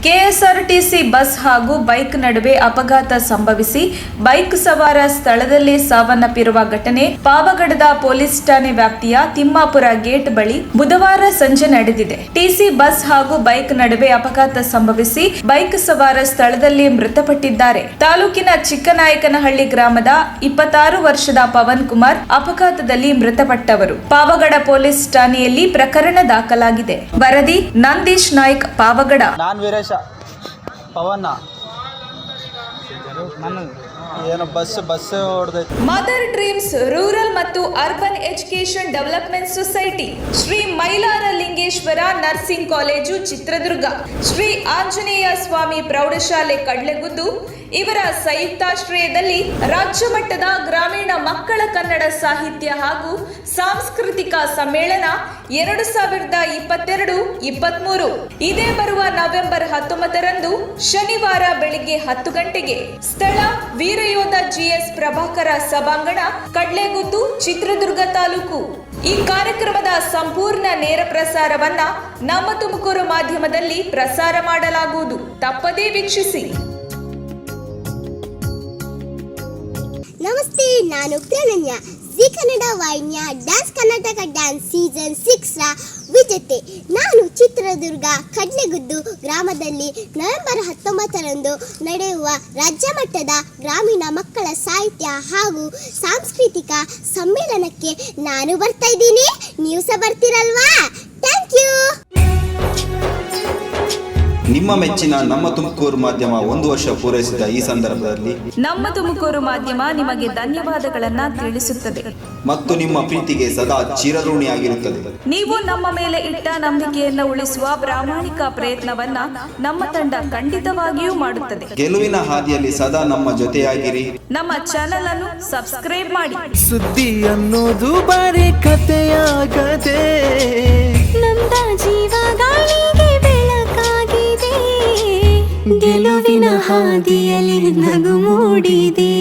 KSRTC bus ಹಾಗೂ bike ನಡುವೆ ಅಪಘಾತ ಸಂಭವಿಸಿ ಬೈಕ್ ಸವಾರ ಸ್ಥಳದಲ್ಲೇ ಸಾವನ್ನಪ್ಪಿರುವ ಘಟನೆ ಪಾವಗಡದ ಪೊಲೀಸ್ ಠಾಣೆ ವ್ಯಾಪ್ತಿಯ ತಿಮ್ಮಾಪುರ ಗೇಟ್ ಬಳಿ ಬುಧವಾರ ಸಂಜೆ ನಡೆದಿದೆ. ಟಿಸಿ ಬಸ್ ಹಾಗೂ ಬೈಕ್ ನಡುವೆ ಅಪಘಾತ ಸಂಭವಿಸಿ ಬೈಕ್ ಸವಾರ ಸ್ಥಳದಲ್ಲೇ ಮೃತಪಟ್ಟಿದ್ದಾರೆ. ತಾಲೂಕಿನ ಚಿಕ್ಕನಾಯಕನಹಳ್ಳಿ ಗ್ರಾಮದ 26 ವರ್ಷದ ಪವನ್ ಕುಮಾರ್ ಅಪಘಾತದಲ್ಲಿ ಮೃತಪಟ್ಟವರು. ಪಾವಗಡ ಪೊಲೀಸ್ ಠಾಣೆಯಲ್ಲಿ ಪ್ರಕರಣ ದಾಖಲಾಗಿದೆ. ವರದಿ ನಂದೀಶ್ ನಾಯ್ಕ್, ಪಾವಗಡ. ಪವನ್ ಏನು ಬಸ್ ಹೊಡೆದೈತೆ. ಮದರ್ ಡ್ರೀಮ್ಸ್ ರೂರಲ್ ಮತ್ತು urban education development society, Shri Mylara Lingeshwara nursing college Chitradurga, Shri Anjaneya Swamy ಪ್ರೌಢಶಾಲೆ ಕಡ್ಲೆಗುದ್ದು ಇವರ ಸಂಯುಕ್ತಾಶ್ರಯದಲ್ಲಿ ರಾಜ್ಯ ಮಟ್ಟದ ಗ್ರಾಮೀಣ ಮಕ್ಕಳ ಕನ್ನಡ ಸಾಹಿತ್ಯ ಹಾಗೂ ಸಾಂಸ್ಕೃತಿಕ ಸಮ್ಮೇಳನ 2022-23 ಇದೇ ಬರುವ ನವೆಂಬರ್ 19ರಂದು ಶನಿವಾರ ಬೆಳಿಗ್ಗೆ 10 ಗಂಟೆಗೆ. ಸ್ಥಳ ವೀರಯೋಧ ಜಿಎಸ್ ಪ್ರಭಾಕರ ಸಭಾಂಗಣ, ಕಡ್ಲೆಗುದ್ದು, ಚಿತ್ರದುರ್ಗ ತಾಲೂಕು. ಈ ಕಾರ್ಯಕ್ರಮದ ಸಂಪೂರ್ಣ ನೇರ ಪ್ರಸಾರವನ್ನ ನಮ್ಮ ತುಮಕೂರು ಮಾಧ್ಯಮದಲ್ಲಿ ಪ್ರಸಾರ ಮಾಡಲಾಗುವುದು. ತಪ್ಪದೇ ವೀಕ್ಷಿಸಿ. ನಮಸ್ತೆ, ನಾನು ಪ್ರಣನ್ಯ. ಜಿ ಕನ್ನಡ ವಾಹಿನಿಯ ಡ್ಯಾನ್ಸ್ ಕರ್ನಾಟಕ ಡ್ಯಾನ್ಸ್ ಸೀಸನ್ 6ರ ವಿಜೇತೆ. ನಾನು ಚಿತ್ರದುರ್ಗ ಕಡ್ಲೆಗುದ್ದು ಗ್ರಾಮದಲ್ಲಿ ನವೆಂಬರ್ 19ರಂದು ನಡೆಯುವ ರಾಜ್ಯ ಮಟ್ಟದ ಗ್ರಾಮೀಣ ಮಕ್ಕಳ ಸಾಹಿತ್ಯ ಹಾಗೂ ಸಾಂಸ್ಕೃತಿಕ ಸಮ್ಮೇಳನಕ್ಕೆ ನಾನು ಬರ್ತಾ ಇದ್ದೀನಿ. ನೀವು ಸಹ ಬರ್ತೀರಲ್ವಾ? Thank you. ನಿಮ್ಮ ಮೆಚ್ಚಿನ ನಮ್ಮ ತುಮಕೂರು ಮಾಧ್ಯಮ 1 ವರ್ಷ ಪೂರೈಸಿದ ಈ ಸಂದರ್ಭದಲ್ಲಿ ನಮ್ಮ ತುಮಕೂರು ಮಾಧ್ಯಮ ನಿಮಗೆ ಧನ್ಯವಾದಗಳನ್ನ ತಿಳಿಸುತ್ತದೆ ಮತ್ತು ನಿಮ್ಮ ಪ್ರೀತಿಗೆ ಸದಾ ಚಿರಋಣಿಯಾಗಿರುತ್ತದೆ. ನೀವು ನಮ್ಮ ಮೇಲೆ ಇಟ್ಟ ನಂಬಿಕೆಯನ್ನು ಉಳಿಸುವ ಪ್ರಾಮಾಣಿಕ ಪ್ರಯತ್ನವನ್ನ ನಮ್ಮ ತಂಡ ಖಂಡಿತವಾಗಿಯೂ ಮಾಡುತ್ತದೆ. ಗೆಲುವಿನ ಹಾದಿಯಲ್ಲಿ ಸದಾ ನಮ್ಮ ಜೊತೆಯಾಗಿರಿ. ನಮ್ಮ ಚಾನೆಲ್ ಅನ್ನು ಸಬ್ಸ್ಕ್ರೈಬ್ ಮಾಡಿ. ಸುದ್ದಿ ಅನ್ನೋದು ಬರೀ ಕಥೆಯಾಗದೆ ನಮ್ದ ಜೀವ ಗಾಳಿಗೆ ಬೆಳಕಾಗಿದೆ, ಗೆಲುವಿನ ಹಾದಿಯಲ್ಲಿ ನಗು ಮೂಡಿದೆ.